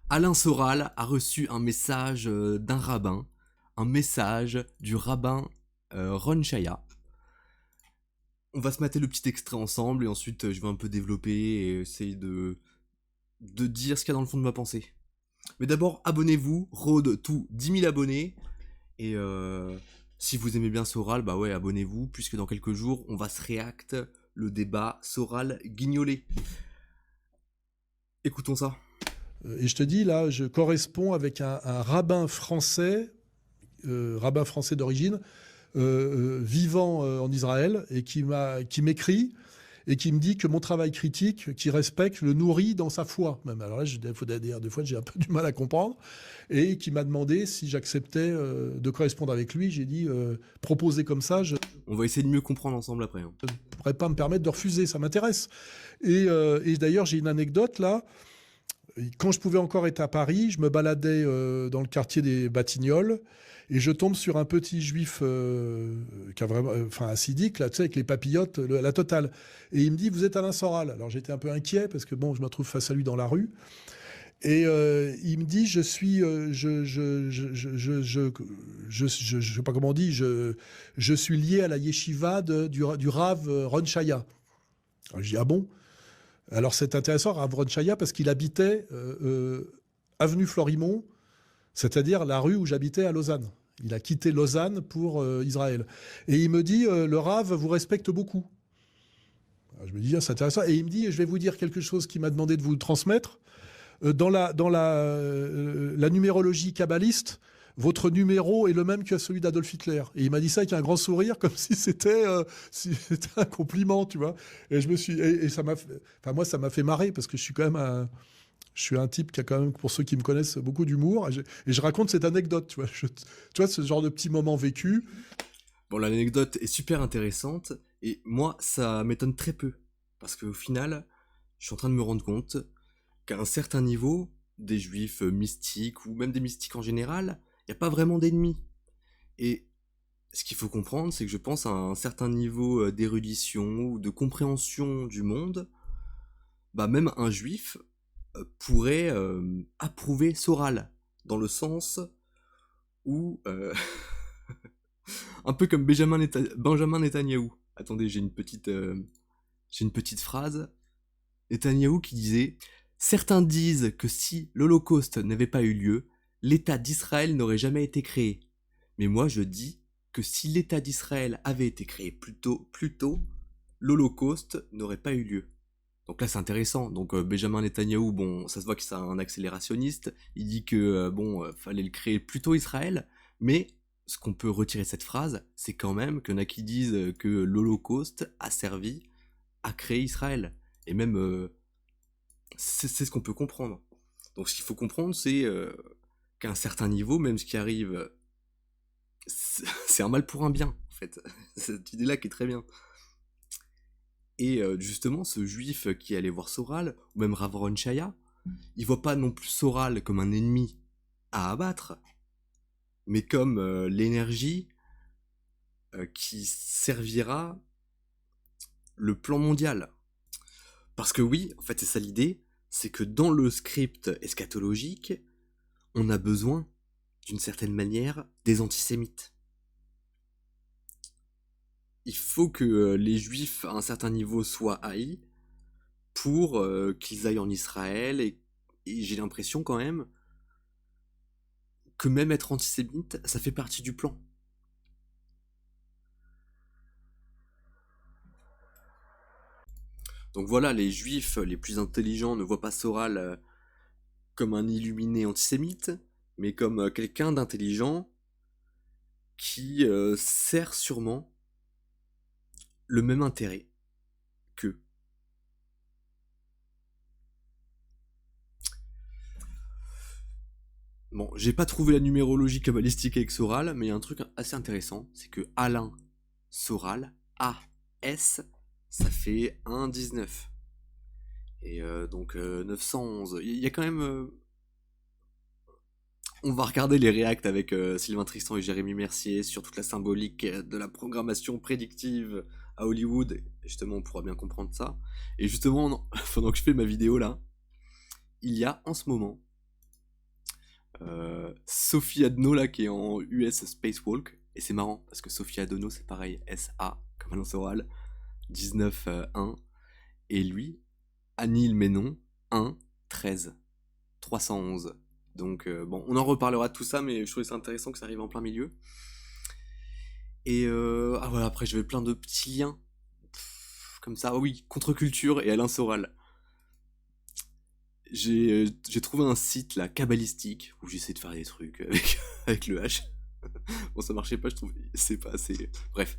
Alain Soral a reçu un message d'un rabbin, un message du rabbin Ron Chaya. On va se mater le petit extrait ensemble et ensuite je vais un peu développer et essayer de dire ce qu'il y a dans le fond de ma pensée. Mais d'abord, abonnez-vous, Road to 10 000 abonnés. Et si vous aimez bien Soral, bah ouais, abonnez-vous, puisque dans quelques jours, on va se réact le débat Soral-Guignolet. Écoutons ça. Et je te dis, là, je corresponds avec un rabbin français d'origine, vivant en Israël, et qui m'écrit et qui me dit que mon travail critique, qui respecte, le nourrit dans sa foi. Même. Alors là, des fois, j'ai un peu du mal à comprendre. Et qui m'a demandé si j'acceptais de correspondre avec lui. J'ai dit, proposé comme ça, je On va essayer de mieux comprendre ensemble après. Hein. ne pourrais pas me permettre de refuser, ça m'intéresse. Et d'ailleurs, j'ai une anecdote là. Quand je pouvais encore être à Paris, je me baladais dans le quartier des Batignolles et je tombe sur un petit juif qui a vraiment, acidique, là, tu sais, avec les papillotes, la totale. Et il me dit, vous êtes Alain Soral. Alors j'étais un peu inquiet parce que bon, je me retrouve face à lui dans la rue. Et il me dit, je suis, je sais pas comment on dit, je suis lié à la yeshiva du Rav Ron Chaya. Alors, je dis, ah bon? Alors c'est intéressant, Rav Ron Chaya, parce qu'il habitait avenue Florimont, c'est-à-dire la rue où j'habitais à Lausanne. Il a quitté Lausanne pour Israël. Et il me dit, le Rav vous respecte beaucoup. Alors, je me dis, ah, c'est intéressant. Et il me dit, je vais vous dire quelque chose qu'il m'a demandé de vous transmettre. Dans la numérologie kabbaliste, votre numéro est le même que celui d'Adolf Hitler. Et il m'a dit ça avec un grand sourire, comme si c'était un compliment, tu vois. Et je me suis, et ça m'a, moi, ça m'a fait marrer parce que je suis quand même je suis un type qui a quand même, pour ceux qui me connaissent, beaucoup d'humour. Et je raconte cette anecdote, tu vois. Tu vois, ce genre de petit moment vécu. Bon, l'anecdote est super intéressante et moi, ça m'étonne très peu. Parce qu'au final, je suis en train de me rendre compte qu'à un certain niveau, des juifs mystiques ou même des mystiques en général, il n'y a pas vraiment d'ennemis. Et ce qu'il faut comprendre, c'est que je pense à un certain niveau d'érudition ou de compréhension du monde, bah même un juif pourrait approuver Soral, dans le sens où, un peu comme Benjamin Netanyahou. Attendez, j'ai une petite phrase. Netanyahou qui disait: certains disent que si l'Holocauste n'avait pas eu lieu, l'État d'Israël n'aurait jamais été créé. Mais moi je dis que si l'État d'Israël avait été créé plus tôt, l'Holocauste n'aurait pas eu lieu. Donc là c'est intéressant. Donc Benjamin Netanyahou, bon, ça se voit que c'est un accélérationniste. Il dit que fallait le créer plus tôt Israël, mais ce qu'on peut retirer de cette phrase, c'est quand même qu'il y en a qui disent que l'Holocauste a servi à créer Israël. Et même c'est ce qu'on peut comprendre. Donc ce qu'il faut comprendre, c'est qu'à un certain niveau, même ce qui arrive, c'est un mal pour un bien, en fait. Cette idée-là qui est très bien. Et justement, ce juif qui allait voir Soral, ou même Rav Ron Chaya, il voit pas non plus Soral comme un ennemi à abattre, mais comme l'énergie qui servira le plan mondial. Parce que oui, en fait, c'est ça l'idée, c'est que dans le script eschatologique, on a besoin, d'une certaine manière, des antisémites. Il faut que les juifs, à un certain niveau, soient haïs pour qu'ils aillent en Israël, et j'ai l'impression quand même que même être antisémite, ça fait partie du plan. Donc voilà, les juifs les plus intelligents ne voient pas Soral comme un illuminé antisémite, mais comme quelqu'un d'intelligent qui sert sûrement le même intérêt qu'eux. Bon, j'ai pas trouvé la numérologie kabbalistique avec Soral, mais il y a un truc assez intéressant, c'est que Alain Soral, A-S, ça fait 1,19. Et donc 911. Il y a quand même... On va regarder les réacts avec Sylvain Tristan et Jérémy Mercier sur toute la symbolique de la programmation prédictive à Hollywood. Et justement, on pourra bien comprendre ça. Et justement, pendant que je fais ma vidéo là, il y a en ce moment Sophie Adno, là, qui est en US Spacewalk. Et c'est marrant, parce que Sophie Adno, c'est pareil, SA, comme annonce orale, 19-1. Et lui, Anil Menon, 1, 13, 311. Donc, bon, on en reparlera de tout ça, mais je trouvais ça intéressant que ça arrive en plein milieu. Et ah voilà, après, je vais plein de petits liens. Comme ça, ah oui, contre-culture et Alain Soral. J'ai trouvé un site là, cabalistique, où j'essaie de faire des trucs avec, avec le H. Bon, ça marchait pas, je trouve. C'est pas assez. Bref.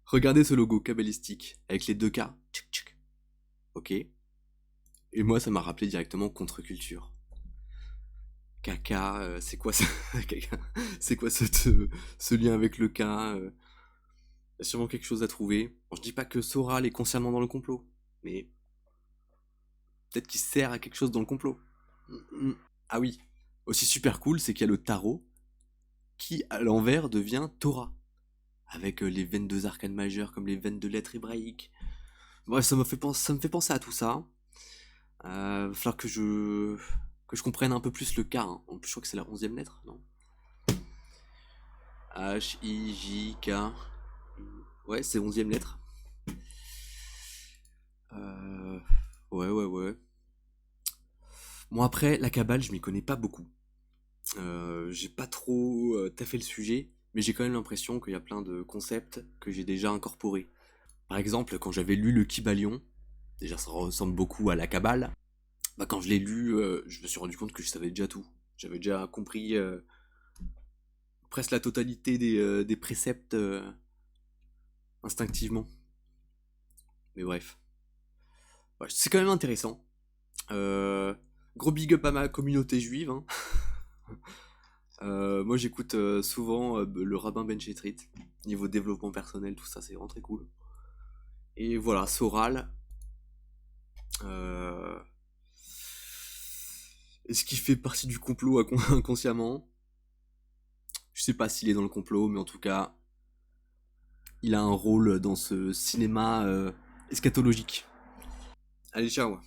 Regardez ce logo cabalistique, avec les deux K. Tchic, tchic. Ok. Et moi, ça m'a rappelé directement contre-culture. Caca, c'est quoi ça? Caca. C'est quoi ce lien avec le K? Y a sûrement quelque chose à trouver. Bon, je dis pas que Soral est consciemment dans le complot, mais peut-être qu'il sert à quelque chose dans le complot. Ah oui. Aussi super cool, c'est qu'il y a le tarot qui, à l'envers, devient Torah. Avec les 22 arcanes majeures comme les 22 lettres hébraïques. Bref, ça me fait penser à tout ça. Va falloir que je comprenne un peu plus le cas. Hein. En plus, je crois que c'est la 11e lettre, non? H-I-J-K. Ouais, c'est 11e lettre. Euh... Ouais. Bon, après, la Kabbale, je m'y connais pas beaucoup. J'ai pas trop taffé le sujet, mais j'ai quand même l'impression qu'il y a plein de concepts que j'ai déjà incorporés. Par exemple, quand j'avais lu le Kybalion, déjà ça ressemble beaucoup à la Kabbale, bah quand je l'ai lu, je me suis rendu compte que je savais déjà tout. J'avais déjà compris presque la totalité des préceptes instinctivement. Mais bref. Ouais, c'est quand même intéressant. Gros big up à ma communauté juive. Hein. Moi j'écoute souvent le rabbin Ben Chetrit. Niveau développement personnel, tout ça, c'est vraiment très cool. Et voilà, Soral. Euh... Est-ce qu'il fait partie du complot inconsciemment? Je sais pas s'il est dans le complot, mais en tout cas, il a un rôle dans ce cinéma eschatologique. Allez, ciao.